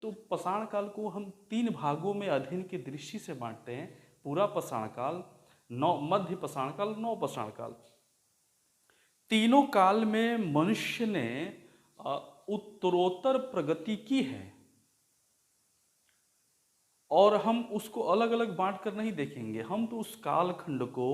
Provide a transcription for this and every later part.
तो पाषाण काल को हम 3 भागों में अध्ययन की दृष्टि से बांटते हैं। पूरा पाषाण काल, मध्य पाषाण काल, नव पाषाण काल। तीनों काल में मनुष्य ने उत्तरोत्तर प्रगति की है और हम उसको अलग अलग बांट कर नहीं देखेंगे। हम तो उस कालखंड को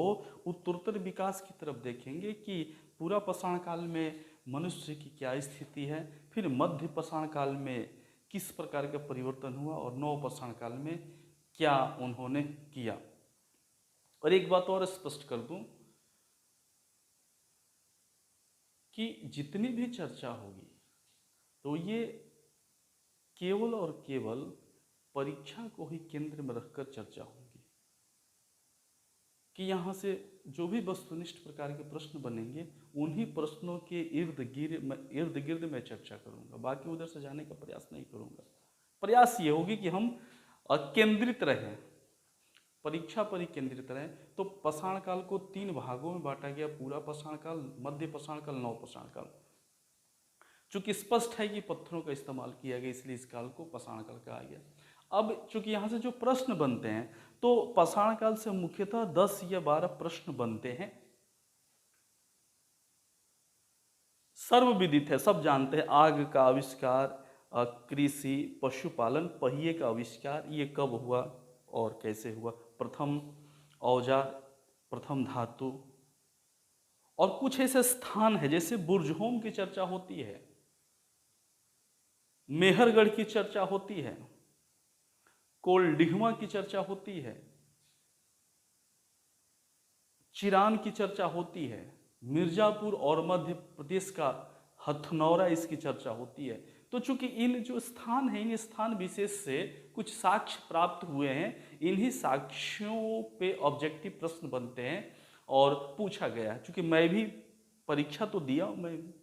उत्तरोत्तर विकास की तरफ देखेंगे कि पूरा पाषाण काल में मनुष्य की क्या स्थिति है, फिर मध्य पाषाण काल में किस प्रकार का परिवर्तन हुआ और नव पाषाण काल में क्या उन्होंने किया। और एक बात और स्पष्ट कर दूं कि जितनी भी चर्चा होगी तो ये केवल और केवल परीक्षा को ही केंद्र में रखकर चर्चा होगी, कि यहाँ से जो भी वस्तुनिष्ठ प्रकार के प्रश्न बनेंगे उन्हीं प्रश्नों के इर्द गिर्द मैं चर्चा करूँगा। बाकी उधर से जाने का प्रयास नहीं करूँगा। प्रयास ये होगी कि हम केंद्रित रहें, परीक्षा पर ही केंद्रित रहें। तो पाषाण काल को 3 भागों में बांटा गया, पूरा पाषाण काल, मध्य पाषाण काल, नव पाषाण काल। चूंकि स्पष्ट है कि पत्थरों का इस्तेमाल किया गया इसलिए इस काल को पाषाण काल कहा गया। अब चूंकि यहाँ से जो प्रश्न बनते हैं तो पाषाण काल से मुख्यतः 10 या 12 प्रश्न बनते हैं। सर्वविदित है, सब जानते हैं, आग का आविष्कार, कृषि, पशुपालन, पहिए का आविष्कार, ये कब हुआ और कैसे हुआ, प्रथम औजार, प्रथम धातु, और कुछ ऐसे स्थान है जैसे बुर्जहोम की चर्चा होती है, मेहरगढ़ की चर्चा होती है, कोल्डिहमा की चर्चा होती है, चिरान की चर्चा होती है, मिर्जापुर और मध्य प्रदेश का हथनौरा इसकी चर्चा होती है। तो चूंकि इन जो स्थान हैं, इन स्थान विशेष से कुछ साक्ष्य प्राप्त हुए हैं, इन्हीं साक्ष्यों पे ऑब्जेक्टिव प्रश्न बनते हैं और पूछा गया है। चूंकि मैं भी परीक्षा तो दिया हूं मैं भी,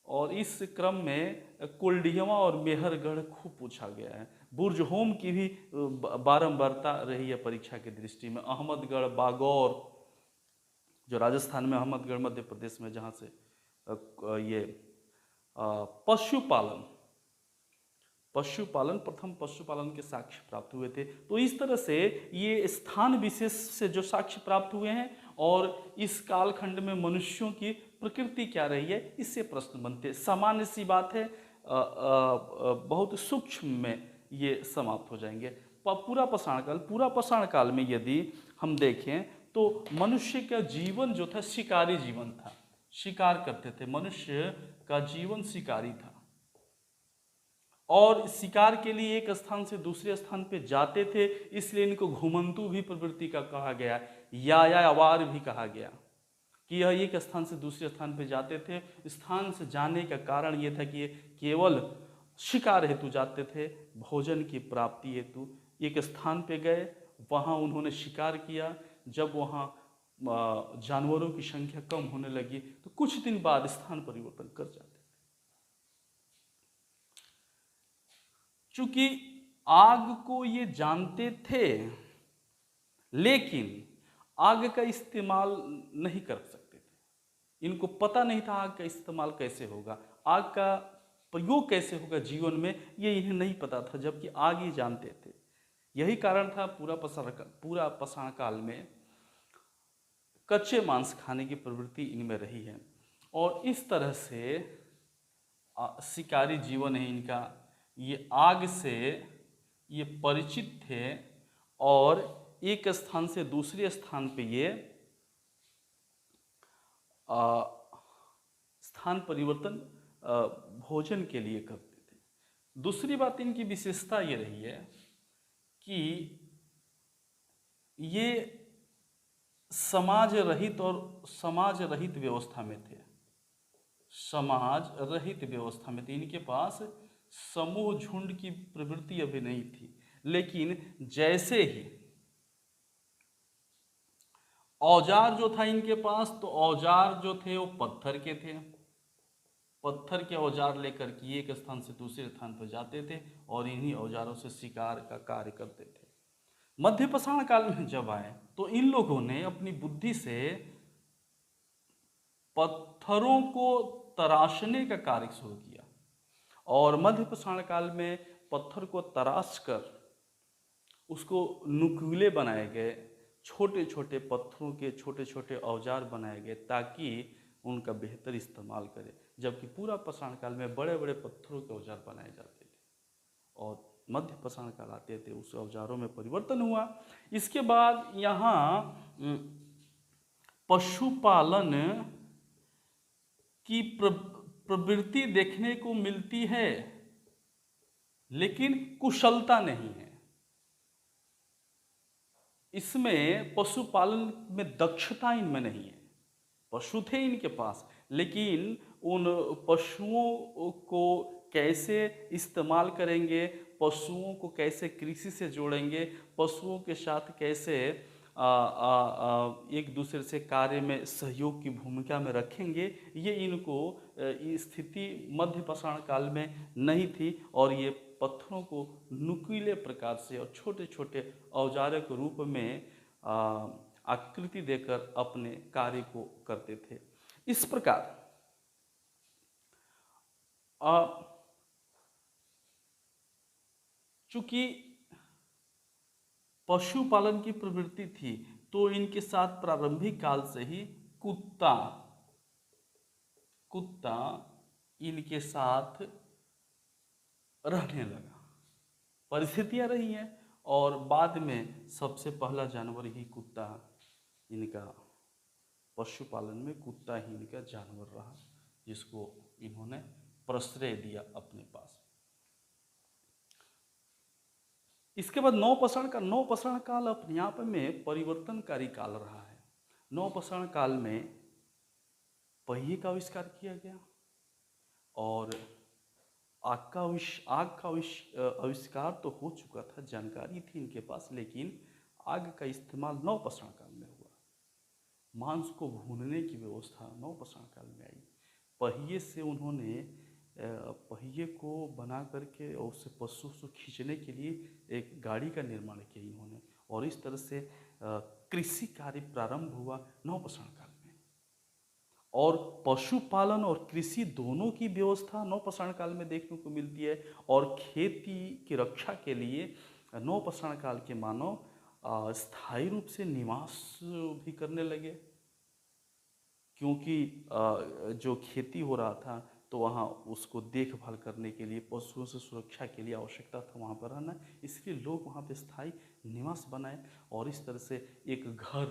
और इस क्रम में कोल्डिहमा और मेहरगढ़ खूब पूछा गया है। बुर्जहोम की भी बारंबारता रही है परीक्षा की दृष्टि में। अहमदगढ़, बागौर, जो राजस्थान में, अहमदगढ़ मध्य प्रदेश में, जहाँ से ये पशुपालन प्रथम पशुपालन के साक्ष्य प्राप्त हुए थे। तो इस तरह से ये स्थान विशेष से जो साक्ष्य प्राप्त हुए हैं और इस कालखंड में मनुष्यों की प्रकृति क्या रही है, इससे प्रश्न बनते हैं। सामान्य सी बात है, बहुत सूक्ष्म में ये समाप्त हो जाएंगे। पूरा पाषाण काल में यदि हम देखें तो मनुष्य का जीवन जो था शिकारी जीवन था, शिकार करते थे। मनुष्य का जीवन शिकारी था और शिकार के लिए एक स्थान से दूसरे स्थान पे जाते थे, इसलिए इनको घुमंतु भी प्रवृत्ति का कहा गया, या अवार भी कहा गया, कि यह एक स्थान से दूसरे स्थान पे जाते थे। स्थान से जाने का कारण ये था कि ये केवल शिकार हेतु जाते थे, भोजन की प्राप्ति हेतु। एक स्थान पे गए, वहाँ उन्होंने शिकार किया, जब वहाँ जानवरों की संख्या कम होने लगी तो कुछ दिन बाद स्थान परिवर्तन कर जाते थे। चूंकि आग को ये जानते थे लेकिन आग का इस्तेमाल नहीं कर सकते थे, इनको पता नहीं था आग का इस्तेमाल कैसे होगा, आग का प्रयोग कैसे होगा जीवन में, ये इन्हें नहीं पता था, जबकि आग ही जानते थे। यही कारण था पूरा पाषाण काल में कच्चे मांस खाने की प्रवृत्ति इनमें रही है। और इस तरह से शिकारी जीवन है इनका, ये आग से ये परिचित थे और एक स्थान से दूसरे स्थान पे ये स्थान परिवर्तन भोजन के लिए करते थे। दूसरी बात इनकी विशेषता ये रही है कि ये समाज रहित और समाज रहित व्यवस्था में थे। समाज रहित व्यवस्था में थे, इनके पास समूह झुंड की प्रवृत्ति अभी नहीं थी। लेकिन जैसे ही औजार जो था इनके पास, तो औजार जो थे वो पत्थर के थे, पत्थर के औजार लेकर के एक स्थान से दूसरे स्थान पर जाते थे और इन्हीं औजारों से शिकार का कार्य करते थे। मध्य पाषाण काल में जब आए तो इन लोगों ने अपनी बुद्धि से पत्थरों को तराशने का कार्य शुरू किया और मध्य पाषाण काल में पत्थर को तराश कर उसको नुकीले बनाए गए, छोटे छोटे पत्थरों के छोटे छोटे औजार बनाए गए ताकि उनका बेहतर इस्तेमाल करें, जबकि पूरा पाषाण काल में बड़े बड़े पत्थरों के औजार बनाए जाते थे और मध्य पाषाण काल आते थे उस औजारों में परिवर्तन हुआ। इसके बाद यहाँ पशुपालन की प्रवृत्ति देखने को मिलती है, लेकिन कुशलता नहीं है। इसमें पशुपालन में दक्षता इनमें नहीं है। पशु थे इनके पास, लेकिन उन पशुओं को कैसे इस्तेमाल करेंगे, पशुओं को कैसे कृषि से जोड़ेंगे, पशुओं के साथ कैसे एक दूसरे से कार्य में सहयोग की भूमिका में रखेंगे, ये इनको स्थिति मध्य पाषाण काल में नहीं थी और ये पत्थरों को नुकीले प्रकार से और छोटे छोटे औजारों के रूप में आकृति देकर अपने कार्य को करते थे। इस प्रकार चूंकि पशुपालन की प्रवृत्ति थी तो इनके साथ प्रारंभिक काल से ही कुत्ता इनके साथ रहने लगा। परिस्थितियां रही हैं और बाद में सबसे पहला जानवर ही कुत्ता इनका, पशुपालन में कुत्ता ही इनका जानवर रहा जिसको इन्होंने प्रश्रय दिया अपने पास। इसके बाद नवपाषाण काल अपने आप में परिवर्तनकारी काल रहा है। नवपाषाण काल में पहिए का आविष्कार किया गया और आग का आविष्कार तो हो चुका था, जानकारी थी इनके पास, लेकिन आग का इस्तेमाल नवपाषाण काल में हुआ। मांस को भूनने की व्यवस्था नवपाषाण काल में आई। पहिए से उन्होंने पहिए को बना करके और उससे पशु को खींचने के लिए एक गाड़ी का निर्माण किया इन्होंने, और इस तरह से कृषि कार्य प्रारंभ हुआ नवपाषाण काल में। और पशुपालन और कृषि दोनों की व्यवस्था नवपाषाण काल में देखने को मिलती है। और खेती की रक्षा के लिए नवपाषाण काल के मानव स्थायी रूप से निवास भी करने लगे, क्योंकि जो खेती हो रहा था तो वहाँ उसको देखभाल करने के लिए, पशुओं से सुरक्षा के लिए आवश्यकता था वहाँ पर रहना, इसलिए लोग वहाँ पे स्थायी निवास बनाए और इस तरह से एक घर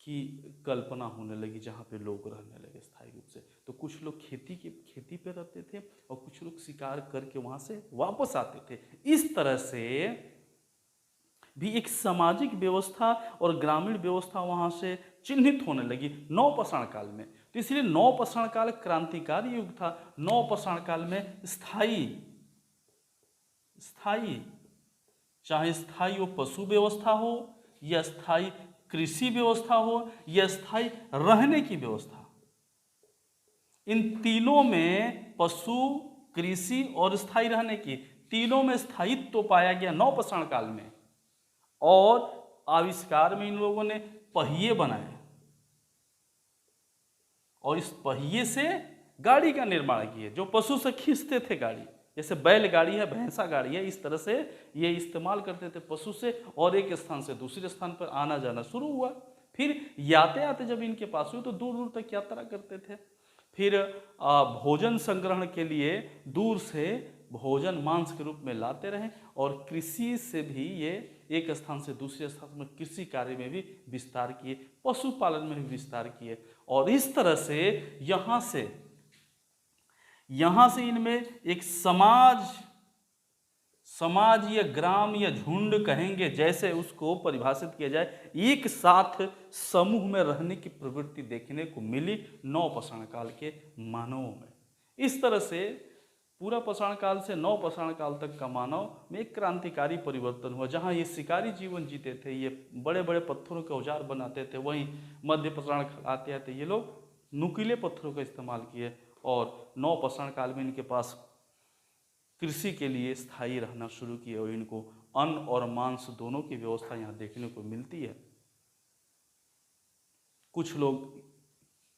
की कल्पना होने लगी जहाँ पे लोग रहने लगे स्थायी रूप से। तो कुछ लोग खेती पे रहते थे और कुछ लोग शिकार करके वहाँ से वापस आते थे। इस तरह से भी एक सामाजिक व्यवस्था और ग्रामीण व्यवस्था वहाँ से चिन्हित होने लगी नवपाषाण काल में। तो इसलिए नवपाषाण काल क्रांतिकारी युग था। नवपाषाण काल में स्थायी चाहे स्थायी वो पशु व्यवस्था हो या स्थायी कृषि व्यवस्था हो या स्थायी रहने की व्यवस्था, इन तीनों में पशु, कृषि और स्थायी रहने की तीनों में स्थायित्व तो पाया गया नवपाषाण काल में। और आविष्कार में इन लोगों ने पहिए बनाए और इस पहिए से गाड़ी का निर्माण किए जो पशु से खींचते थे गाड़ी, जैसे बैलगाड़ी है, भैंसा गाड़ी है, इस तरह से ये इस्तेमाल करते थे पशु से और एक स्थान से दूसरे स्थान पर आना जाना शुरू हुआ। फिर यातायात जब इनके पास हुई तो दूर दूर तक यात्रा करते थे। फिर भोजन संग्रहण के लिए दूर से भोजन मांस के रूप में लाते रहे और कृषि से भी ये एक स्थान से दूसरे स्थान में कृषि कार्य में भी विस्तार किए, पशुपालन में भी विस्तार किए। और इस तरह से यहाँ से इनमें एक समाज या ग्राम या झुंड कहेंगे, जैसे उसको परिभाषित किया जाए, एक साथ समूह में रहने की प्रवृत्ति देखने को मिली नवपाषाण काल के मानवों में। इस तरह से पूरा पाषाण काल से नवपाषाण काल तक का मानव में एक क्रांतिकारी परिवर्तन हुआ। जहाँ ये शिकारी जीवन जीते थे, ये बड़े बड़े पत्थरों के औजार बनाते थे, वहीं मध्य पाषाण आते आते ये लोग नुकीले पत्थरों का इस्तेमाल किए और नवपाषाण काल में इनके पास कृषि के लिए स्थायी रहना शुरू किए और इनको अन्न और मांस दोनों की व्यवस्था यहाँ देखने को मिलती है। कुछ लोग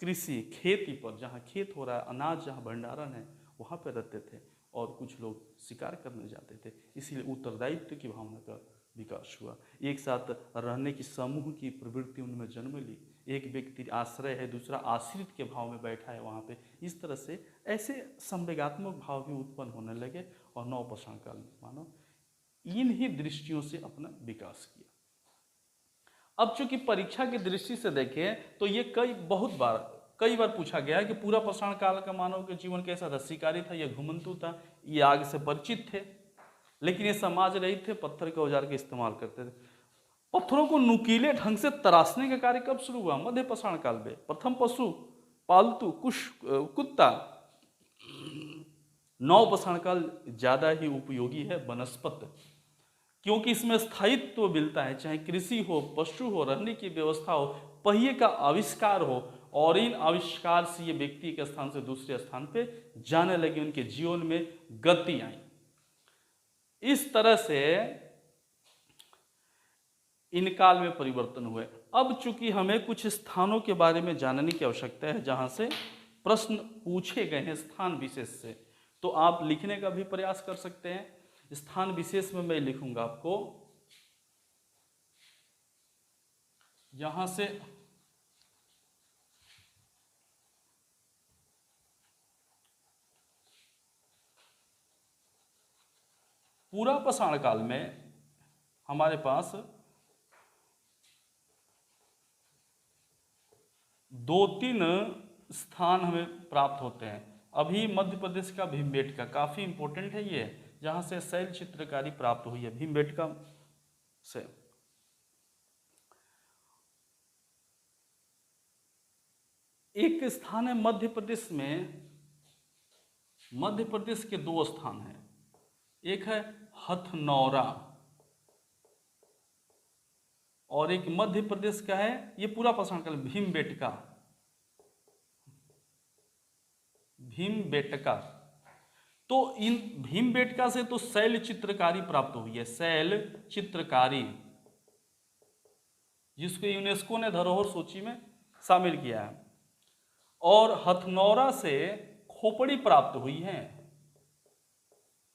कृषि खेती पर, जहाँ खेत हो रहा है, अनाज जहाँ भंडारण है, वहाँ पर रहते थे और कुछ लोग शिकार करने जाते थे। इसीलिए उत्तरदायित्व की भावना का विकास हुआ। एक साथ रहने की समूह की प्रवृत्ति उनमें जन्म ली। एक व्यक्ति आश्रय है, दूसरा आश्रित के भाव में बैठा है वहाँ पे। इस तरह से ऐसे संवेगात्मक भाव भी उत्पन्न होने लगे और नवपाषाण काल में मानव इन ही दृष्टियों से अपना विकास किया। अब चूंकि परीक्षा की दृष्टि से देखें तो ये कई बार पूछा गया है कि पूरा पाषाण काल का मानव के जीवन कैसा था, शिकारी था या घुमंतु था, ये आग से परिचित थे, लेकिन ये समाज रहित थे, पत्थर के औजार का इस्तेमाल करते थे। पत्थरों को नुकीले ढंग से तराशने का कार्य कब शुरू हुआ? मध्य पाषाण काल में। प्रथम पशु पालतू कुत्ता। नवपाषाण काल ज्यादा ही उपयोगी है वनस्पत, क्योंकि इसमें स्थायित्व मिलता है, चाहे कृषि हो, पशु हो, रहने की व्यवस्था हो, पहिए का आविष्कार हो, और इन आविष्कार से ये व्यक्ति के स्थान से दूसरे स्थान पे जाने लगे, उनके जीवन में गति आई। इस तरह से इन काल में परिवर्तन हुए। अब चूंकि हमें कुछ स्थानों के बारे में जानने की आवश्यकता है जहां से प्रश्न पूछे गए हैं स्थान विशेष से, तो आप लिखने का भी प्रयास कर सकते हैं। स्थान विशेष में मैं लिखूंगा आपको, जहां से पूरा पाषाण काल में हमारे पास 2-3 स्थान हमें प्राप्त होते हैं। अभी मध्य प्रदेश का भीमबेटका काफी इंपॉर्टेंट है, ये जहां से शैल चित्रकारी प्राप्त हुई है भीमबेटका से। एक स्थान है मध्य प्रदेश में, मध्य प्रदेश के 2 स्थान हैं, एक है हथनौरा और एक मध्य प्रदेश का है, ये पूरा पाषाण काल, भीमबेटका। भीमबेटका तो इन भीमबेटका से तो शैल चित्रकारी प्राप्त हुई है, शैल चित्रकारी, जिसको यूनेस्को ने धरोहर सूची में शामिल किया है। और हथनौरा से खोपड़ी प्राप्त हुई है,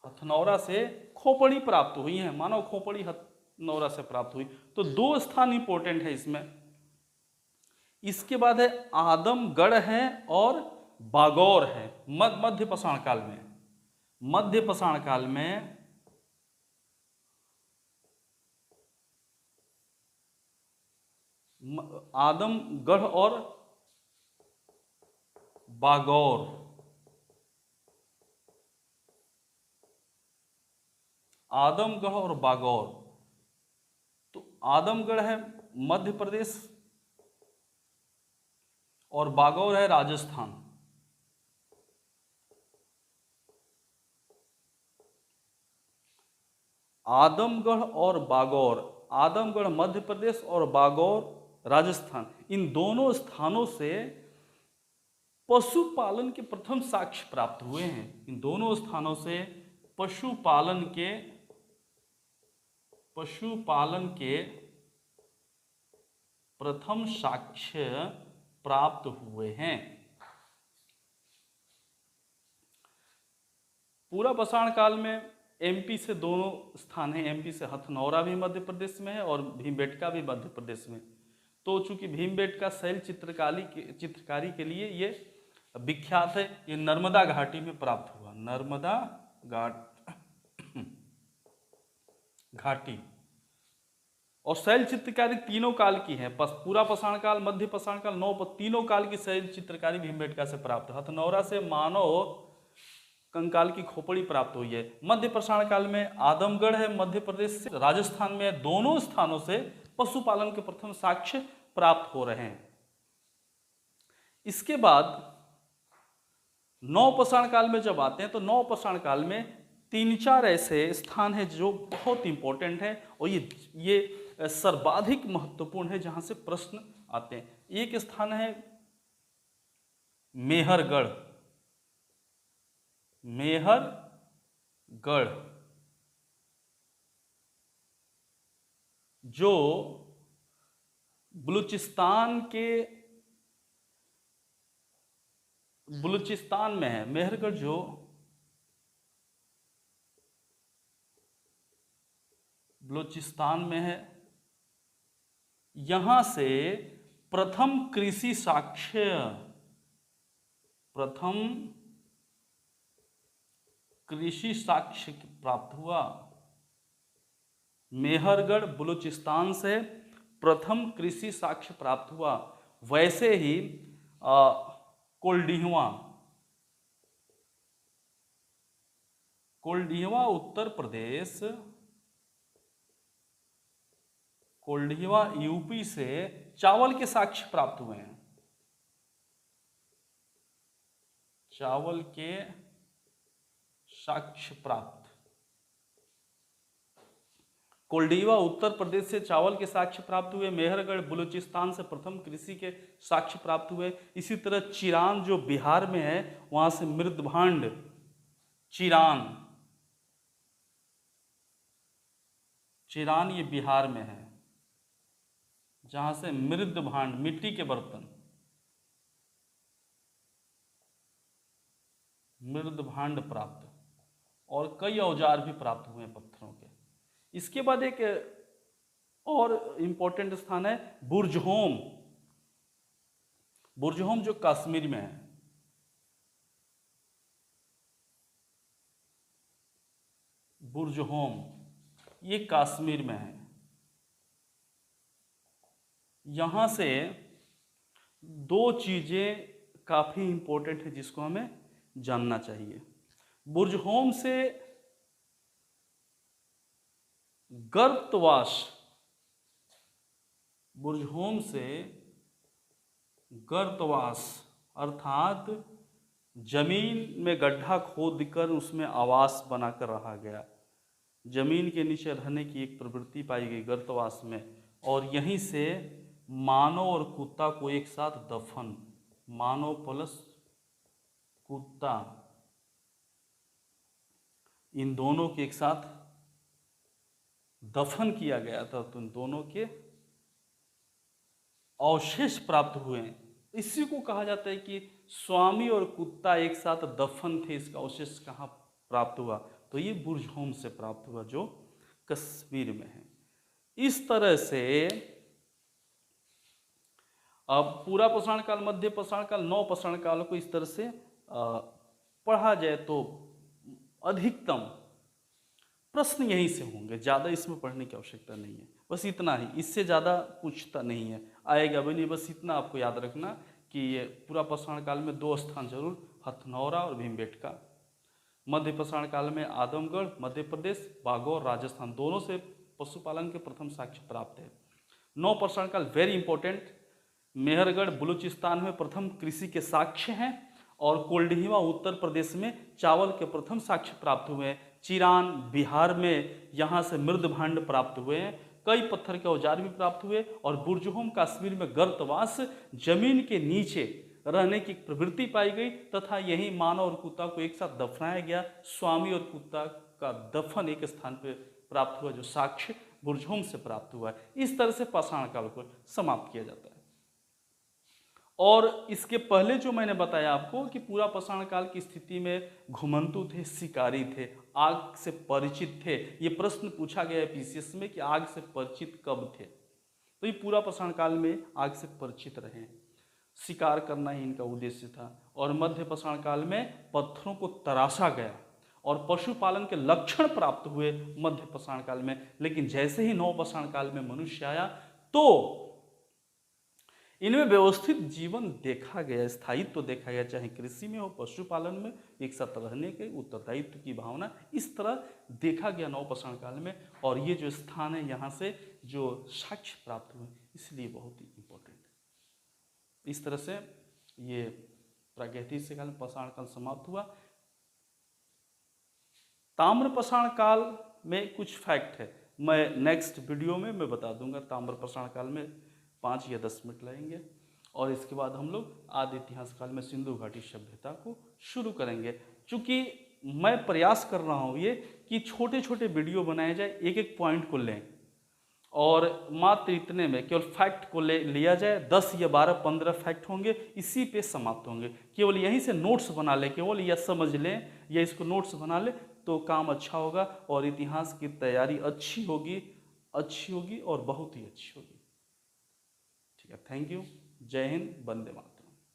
हथनौरा से खोपड़ी प्राप्त हुई है, मानव खोपड़ी हथनौरा से प्राप्त हुई। तो 2 स्थान इंपॉर्टेंट है इसमें। इसके बाद है आदमगढ़ है और बागौर है मध्य पाषाण काल में। मध्य पाषाण काल में आदमगढ़ और बागौर, आदमगढ़ और बागौर। तो आदमगढ़ है मध्य प्रदेश और बागौर है राजस्थान। आदमगढ़ और बागौर, आदमगढ़ मध्य प्रदेश और बागौर राजस्थान, इन दोनों स्थानों से पशुपालन के प्रथम साक्ष्य प्राप्त हुए हैं। इन दोनों स्थानों से पशुपालन के प्रथम साक्ष्य प्राप्त हुए हैं। पूरा पाषाण काल में एमपी से 2 स्थान है, एमपी से हथनौरा भी मध्य प्रदेश में है और भीमबेटका भी मध्य प्रदेश में। तो चूंकि भीमबेटका शैल चित्रकारी के लिए ये विख्यात है, ये नर्मदा घाटी में प्राप्त हुआ, नर्मदा घाटी। और शैल चित्रकारी तीनों काल की है, पूरा पाषाण काल, मध्य पाषाण काल, तीनों काल की शैल चित्रकारी भीमबेटका से प्राप्त। हथनौरा से मानव कंकाल की खोपड़ी प्राप्त हुई है। मध्य पाषाण काल में आदमगढ़ है मध्य प्रदेश से, राजस्थान में, दोनों स्थानों से पशुपालन के प्रथम साक्ष्य प्राप्त हो रहे हैं। इसके बाद नवपाषाण काल में जब आते हैं तो नवपाषाण काल में 3-4 ऐसे स्थान हैं जो बहुत इंपॉर्टेंट है और ये सर्वाधिक महत्वपूर्ण है, जहां से प्रश्न आते हैं। एक स्थान है मेहरगढ़, मेहरगढ़ जो बलूचिस्तान में है। मेहरगढ़ जो बलूचिस्तान में है। यहां से प्रथम कृषि साक्ष्य प्राप्त हुआ। मेहरगढ़ बलूचिस्तान से प्रथम कृषि साक्ष्य प्राप्त हुआ। वैसे ही कोल्डिहवा उत्तर प्रदेश, कोल्डिहवा यूपी से चावल के साक्ष्य प्राप्त हुए हैं। चावल के साक्ष्य प्राप्त, कोल्डिहवा उत्तर प्रदेश से चावल के साक्ष्य प्राप्त हुए। मेहरगढ़ बलूचिस्तान से प्रथम कृषि के साक्ष्य प्राप्त हुए। इसी तरह चिरान जो बिहार में है, वहां से मृदभांड, चिरान ये बिहार में है, जहां से मृदभांड, मिट्टी के बर्तन, मृदभांड प्राप्त, और कई औजार भी प्राप्त हुए हैं पत्थरों के। इसके बाद एक और इंपॉर्टेंट स्थान है बुर्जहोम। बुर्जहोम जो कश्मीर में है। बुर्जहोम ये कश्मीर में है। यहां से दो चीजें काफी इंपॉर्टेंट है जिसको हमें जानना चाहिए। बुर्जहोम से गर्तवास, बुर्जहोम से गर्तवास अर्थात जमीन में गड्ढा खोदकर उसमें आवास बनाकर रहा गया। जमीन के नीचे रहने की एक प्रवृत्ति पाई गई गर्तवास में, और यहीं से मानव और कुत्ता को एक साथ दफन, मानव प्लस कुत्ता, इन दोनों के एक साथ दफन किया गया था। तो इन दोनों के अवशेष प्राप्त हुए हैं। इसी को कहा जाता है कि स्वामी और कुत्ता एक साथ दफन थे। इसका अवशेष कहाँ प्राप्त हुआ? तो ये बुर्जहोम से प्राप्त हुआ जो कश्मीर में है। इस तरह से अब पूरा पाषाण काल, मध्य पाषाण काल, नव पाषाण काल को इस तरह से पढ़ा जाए तो अधिकतम प्रश्न यहीं से होंगे। ज़्यादा इसमें पढ़ने की आवश्यकता नहीं है, बस इतना ही, इससे ज़्यादा पूछता नहीं है, आएगा भी नहीं। बस इतना आपको याद रखना कि ये पूरा पाषाण काल में दो स्थान जरूर, हथनौरा और भीमबेटका। मध्य पाषाण काल में आदमगढ़ मध्य प्रदेश, बागौर राजस्थान, दोनों से पशुपालन के प्रथम साक्ष्य प्राप्त है। नौ पाषाण काल वेरी इंपॉर्टेंट, मेहरगढ़ बलूचिस्तान में प्रथम कृषि के साक्ष्य हैं, और कोल्डिहवा उत्तर प्रदेश में चावल के प्रथम साक्ष्य प्राप्त हुए हैं। चिरान बिहार में, यहाँ से मृदभांड प्राप्त हुए हैं, कई पत्थर के औजार भी प्राप्त हुए, और बुर्जहोम कश्मीर में गर्तवास, जमीन के नीचे रहने की प्रवृत्ति पाई गई, तथा यही मानव और कुत्ता को एक साथ दफनाया गया। स्वामी और कुत्ता का दफन एक स्थान पर प्राप्त हुआ, जो साक्ष्य बुर्जहोम से प्राप्त हुआ है। इस तरह से पाषाण काल को समाप्त किया जाता है। और इसके पहले जो मैंने बताया आपको कि पूरा पाषाण काल की स्थिति में घुमंतु थे, शिकारी थे, आग से परिचित थे। ये प्रश्न पूछा गया है पीसीएस में कि आग से परिचित कब थे, तो ये पूरा पाषाण काल में आग से परिचित रहे, शिकार करना ही इनका उद्देश्य था। और मध्य पाषाण काल में पत्थरों को तराशा गया और पशुपालन के लक्षण प्राप्त हुए मध्य पाषाण काल में। लेकिन जैसे ही नव पाषाण काल में मनुष्य आया तो इनमें व्यवस्थित जीवन देखा गया, स्थायित्व तो देखा गया, चाहे कृषि में हो, पशुपालन में, एक साथ रहने के उत्तरदायित्व की भावना, इस तरह देखा गया नव पाषाण काल में। और ये जो स्थान है, यहाँ से जो साक्ष्य प्राप्त हुए, इसलिए बहुत ही इम्पोर्टेंट है। इस तरह से ये प्रागैतिहासिक काल पाषाण काल समाप्त हुआ। ताम्र पाषाण काल में कुछ फैक्ट है, मैं नेक्स्ट वीडियो में मैं बता दूंगा। ताम्र पाषाण काल में 5 या 10 मिनट लगेंगे, और इसके बाद हम लोग आदि इतिहास काल में सिंधु घाटी सभ्यता को शुरू करेंगे। चूँकि मैं प्रयास कर रहा हूँ ये कि छोटे छोटे वीडियो बनाए जाए, एक एक पॉइंट को लें, और मात्र इतने में केवल फैक्ट को लिया जाए। 10 या 12, 15 फैक्ट होंगे, इसी पे समाप्त होंगे। केवल यहीं से नोट्स बना ले, केवल या समझ लें या इसको नोट्स बना ले तो काम अच्छा होगा और इतिहास की तैयारी अच्छी होगी, अच्छी होगी और बहुत ही अच्छी होगी। ठीक है, थैंक यू। जय हिंद, वंदे मातरम।